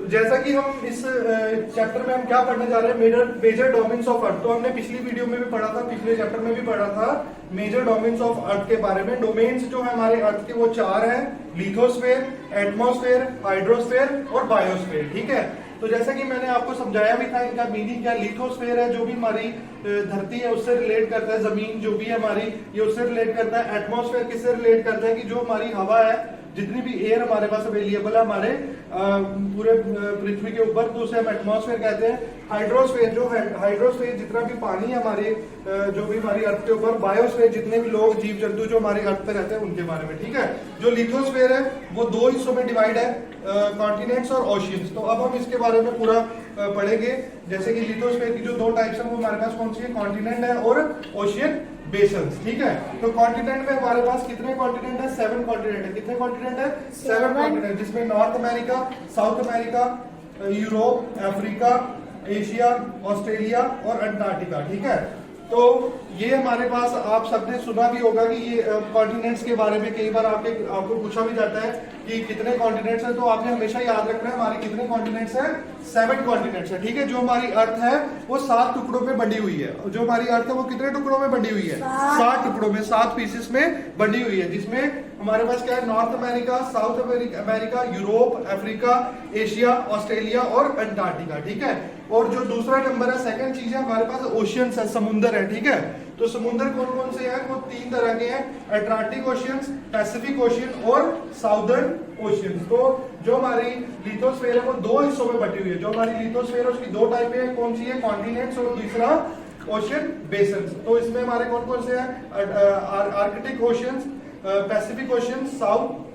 तो जैसा कि हम इस चैप्टर में हम क्या पढ़ने जा रहे हैं, मेजर डोमेन्स ऑफ अर्थ। तो हमने पिछली वीडियो में भी पढ़ा था, पिछले चैप्टर में भी पढ़ा था मेजर डोमेन्स ऑफ अर्थ के बारे में। डोमेन्स जो है हमारे अर्थ के वो 4 हैं, लिथोस्फेयर, एटमॉस्फेयर, हाइड्रोस्फेयर और बायोस्फेयर। ठीक है, तो जैसा कि मैंने आपको समझाया भी था इनका मीनिंग क्या। लिथोस्फेयर है जो भी हमारी धरती है उससे रिलेट करता है, जमीन जो भी है हमारी ये उससे रिलेट करता है। एटमॉस्फेयर किससे रिलेट करता है कि जो हमारी हवा है, जितनी भी एयर हमारे पास अवेलेबल है हमारे पूरे पृथ्वी के ऊपर, तो उसे हम एटमॉस्फेयर कहते हैं। हाइड्रोस्फेयर जो है, हाइड्रोस्फेयर जितना भी पानी है हमारे जो भी हमारी अर्थ के ऊपर। बायोस्फेयर जितने भी लोग जीव जंतु जो हमारे अर्थ पे रहते हैं उनके बारे में। ठीक है, जो लिथोस्फेयर है वो 2 हिस्सों में डिवाइड है, कॉन्टिनेंट्स और ओशियंस। तो अब हम इसके बारे में पूरा पढ़ेंगे। जैसे कि लिथोस्फेयर की जो 2 टाइप्स है वो हमारे पास कौन सी है, कॉन्टिनेंट है और ओशियन बेसन्स। ठीक है, तो कॉन्टिनेंट में हमारे पास कितने कॉन्टिनेंट है, 7 कॉन्टिनेंट है। कितने कॉन्टिनेंट है, 7 कॉन्टिनेंट, जिसमें north America, south America, Europe, Africa, Asia, Australia और अंटार्कटिका। ठीक है, तो ये हमारे पास आप सबने सुना भी होगा कि ये कॉन्टिनेंट्स के बारे में कई बार आपको पूछा भी जाता है कि कितने कॉन्टिनेंट्स हैं। तो आपने हमेशा याद रखना है हमारे कितने कॉन्टिनेंट्स हैं, 7 कॉन्टिनेंट्स है। ठीक है, जो हमारी अर्थ है वो 7 टुकड़ों में बंटी हुई है। जो हमारी अर्थ है वो कितने टुकड़ों में बंटी हुई है, 7 टुकड़ों में, 7 पीसेस में बंटी हुई है। जिसमें हमारे पास क्या है, north America, south America, Europe, Africa, Asia, Australia और अंटार्कटिका। ठीक है, और जो दूसरा नंबर है, सेकंड चीज है हमारे पास ओशियंस है, समुद्र है। ठीक है, तो समुद्र कौन कौन से हैं, वो 3 तरह के हैं, अटलांटिक ओशियंस, पैसिफिक ओशियन और साउदर्न ओशियंस। तो जो हमारी लिथोस्फेयर है वो 2 हिस्सों में बटी हुई है। जो हमारी लिथोस्फेयर है उसकी 2 टाइप है, कौन सी है, कॉन्टिनेंट्स और दूसरा ओशियन बेसन्स। तो इसमें हमारे कौन कौन से हैं, Arctic oceans, Pacific ocean,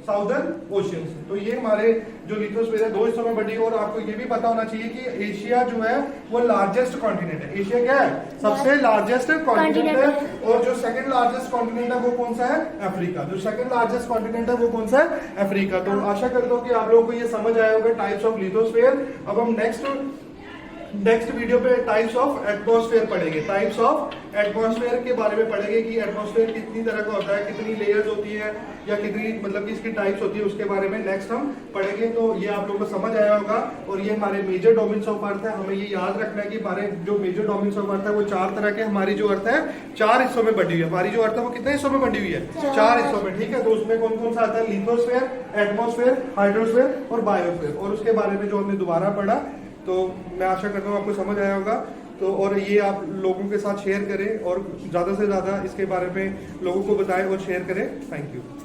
southern oceans. तो ये हमारे जो लिथोस्फेयर है 2 हिस्सों में बटी है। और आपको ये भी पता होना चाहिए कि एशिया जो है वो लार्जेस्ट कॉन्टिनेंट है। एशिया क्या है, सबसे लार्जेस्ट कॉन्टिनेंट है। और जो सेकंड लार्जेस्ट कॉन्टिनेंट है वो कौन सा है, अफ्रीका। जो सेकंड लार्जेस्ट कॉन्टिनेंट है वो कौन सा है, अफ्रीका। तो आशा करता हूँ कि आप लोगों को ये समझ आया होगा टाइप्स ऑफ लिथोस्फेयर। अब हम नेक्स्ट वीडियो पे टाइप्स ऑफ एटमॉस्फेयर पढ़ेंगे। टाइप्स ऑफ एटमॉस्फेयर के बारे में पढ़ेंगे कि एटमॉस्फेयर कितनी तरह का होता है, कितनी लेयर्स होती है या कितनी मतलब कि इसकी टाइप्स होती है, उसके बारे में नेक्स्ट हम पढ़ेंगे। तो ये आप लोगों को समझ आया होगा। और ये हमारे मेजर डोमेन्स ऑफ अर्थ है। हमें ये याद रखना है कि हमारे जो मेजर डोमेन्स ऑफ अर्थ है वो 4 तरह के। हमारी जो अर्थ है 4 हिस्सों में बटी हुई है। हमारी जो अर्थ है वो कितने हिस्सों में बटी हुई है, 4 हिस्सों में। ठीक है, तो उसमें कौन कौन सा आता है, लिथोस्फेयर, एटमॉस्फेयर, हाइड्रोस्फेयर और बायोस्फेयर। और उसके बारे में जो हमने दोबारा पढ़ा, तो मैं आशा करता हूँ आपको समझ आया होगा। तो और ये आप लोगों के साथ शेयर करें और ज्यादा से ज्यादा इसके बारे में लोगों को बताएं और शेयर करें। Thank you.